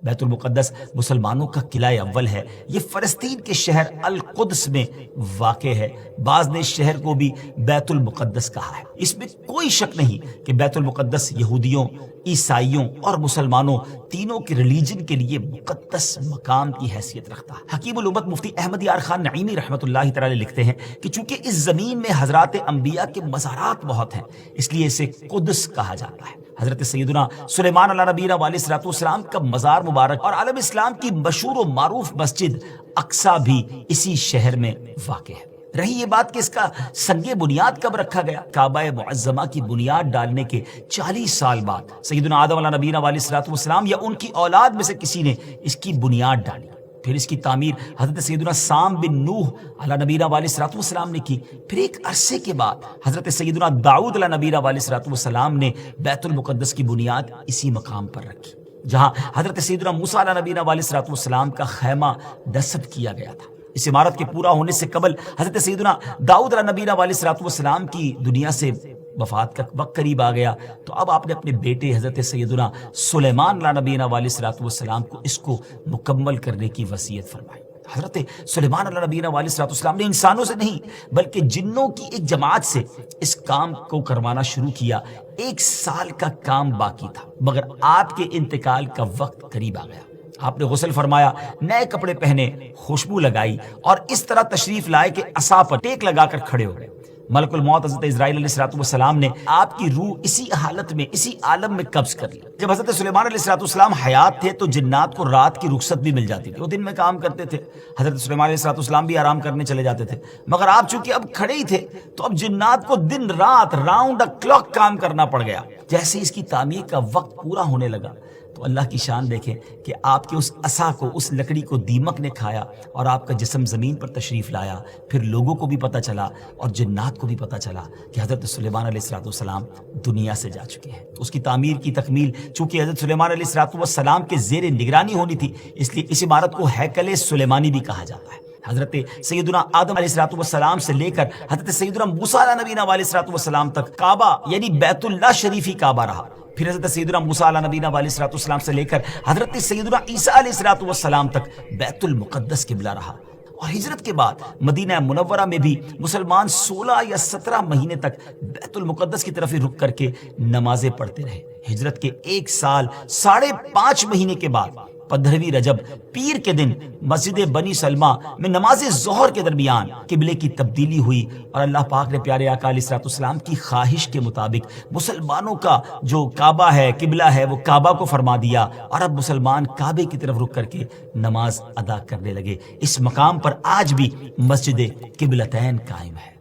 بیت المقدس مسلمانوں کا قلعہ اول ہے۔ یہ فلسطین کے شہر القدس میں واقع ہے۔ بعض نے اس شہر کو بھی بیت المقدس کہا ہے۔ اس میں کوئی شک نہیں کہ بیت المقدس یہودیوں، عیسائیوں اور مسلمانوں تینوں کے ریلیجن کے لیے مقدس مقام کی حیثیت رکھتا ہے۔ حکیم الامت مفتی احمد یار خان نعیمی رحمۃ اللہ تعالی لکھتے ہیں کہ چونکہ اس زمین میں حضرات انبیاء کے مزارات بہت ہیں، اس لیے اسے قدس کہا جاتا ہے۔ حضرت سیدنا سلیمان علیہ نبینا علیہ الصلوۃ والسلام کا مزار مبارک اور عالم اسلام کی مشہور و معروف مسجد اقصی بھی اسی شہر میں واقع ہے۔ رہی یہ بات کہ اس کا سنگ بنیاد کب رکھا گیا، کعبہ معظمہ کی بنیاد ڈالنے کے 40 سال بعد سیدنا آدم علیہ نبینا علیہ الصلوۃ والسلام یا ان کی اولاد میں سے کسی نے اس کی بنیاد ڈالی۔ پھر اس کی تعمیر حضرت سیدنا سام بن نوح علیہ نبینا علیہ الصلوۃ والسلام نے کی۔ پھر ایک عرصے کے بعد حضرت سیدنا داؤد علیہ نبینا علیہ الصلوۃ والسلام نے بیت المقدس کی بنیاد اسی مقام پر رکھی، جہاں حضرت سیدنا موسیٰ علیہ نبینا علیہ الصلوۃ والسلام کا خیمہ نصب کیا گیا تھا۔ اس عمارت کے پورا ہونے سے قبل حضرت سیدنا داؤد علیہ نبینا علیہ الصلوۃ والسلام کی دنیا سے وفات کا وقت قریب آ گیا، تو اب آپ نے اپنے بیٹے حضرت سیدنا سلیمان علیہ نبینا علیہ الصلوۃ والسلام کو اس کو مکمل کرنے کی وصیت فرمائی۔ حضرت سلیمان علیہ نبینا علیہ الصلوۃ والسلام نے انسانوں سے نہیں بلکہ جنوں کی ایک جماعت سے اس کام کو کروانا شروع کیا۔ 1 سال کا کام باقی تھا، مگر آپ کے انتقال کا وقت قریب آ گیا۔ آپ نے غسل فرمایا، نئے کپڑے پہنے، خوشبو لگائی اور اس طرح تشریف لائے کہ عصا پر ٹیک لگا کر کھڑے ہو گئے۔ ملک الموت حضرت اسرائیل علیہ الصلوۃ والسلام نے آپ کی روح اسی حالت میں، اسی عالم میں قبض کر لی۔ جب حضرت سلیمان علیہ الصلوۃ والسلام حیات تھے تو جنات کو رات کی رخصت بھی مل جاتی تھی، وہ دن میں کام کرتے تھے، حضرت سلیمان علیہ الصلوۃ والسلام بھی آرام کرنے چلے جاتے تھے، مگر آپ چونکہ اب کھڑے ہی تھے تو اب جنات کو دن رات راؤنڈ کلاک کام کرنا پڑ گیا۔ جیسے اس کی تعمیر کا وقت پورا ہونے لگا تو اللہ کی شان دیکھیں کہ آپ کے اس عصا کو، اس لکڑی کو دیمک نے کھایا اور آپ کا جسم زمین پر تشریف لایا۔ پھر لوگوں کو بھی پتہ چلا اور جنات کو بھی پتہ چلا کہ حضرت سلیمان علیہ الصلوۃ والسلام دنیا سے جا چکے ہیں۔ اس کی تعمیر کی تکمیل چونکہ حضرت سلیمان علیہ الصلوۃ والسلام کے زیر نگرانی ہونی تھی، اس لیے اس عمارت کو ہیکل سلیمانی بھی کہا جاتا ہے۔ حضرت سیدنا آدم علیہ الصلوۃ والسلام سے لے کر حضرت سیدنا موسیٰ علیہ نبینا علیہ الصلوۃ والسلام تک کعبہ یعنی بیت اللہ شریف ہی کعبہ رہا۔ پھر حضرت سیدنا موسیٰ علیہ نبینا علیہ الصلوۃ والسلام سے لے کر حضرت سیدنا عیسیٰ علیہ الصلوۃ والسلام تک بیت المقدس قبلہ رہا۔ اور ہجرت کے بعد مدینہ منورہ میں بھی مسلمان 16 یا 17 مہینے تک بیت المقدس کی طرف رک کر کے نمازیں پڑھتے رہے۔ ہجرت کے 1 سال 5.5 مہینے کے بعد 15ویں رجب پیر کے دن مسجد بنی سلمہ میں نماز ظہر کے درمیان قبلے کی تبدیلی ہوئی اور اللہ پاک نے پیارے آقا علیہ الصلوۃ والسلام کی خواہش کے مطابق مسلمانوں کا جو کعبہ ہے، قبلہ ہے، وہ کعبہ کو فرما دیا اور اب مسلمان کعبے کی طرف رک کر کے نماز ادا کرنے لگے۔ اس مقام پر آج بھی مسجد قبلتین قائم ہے۔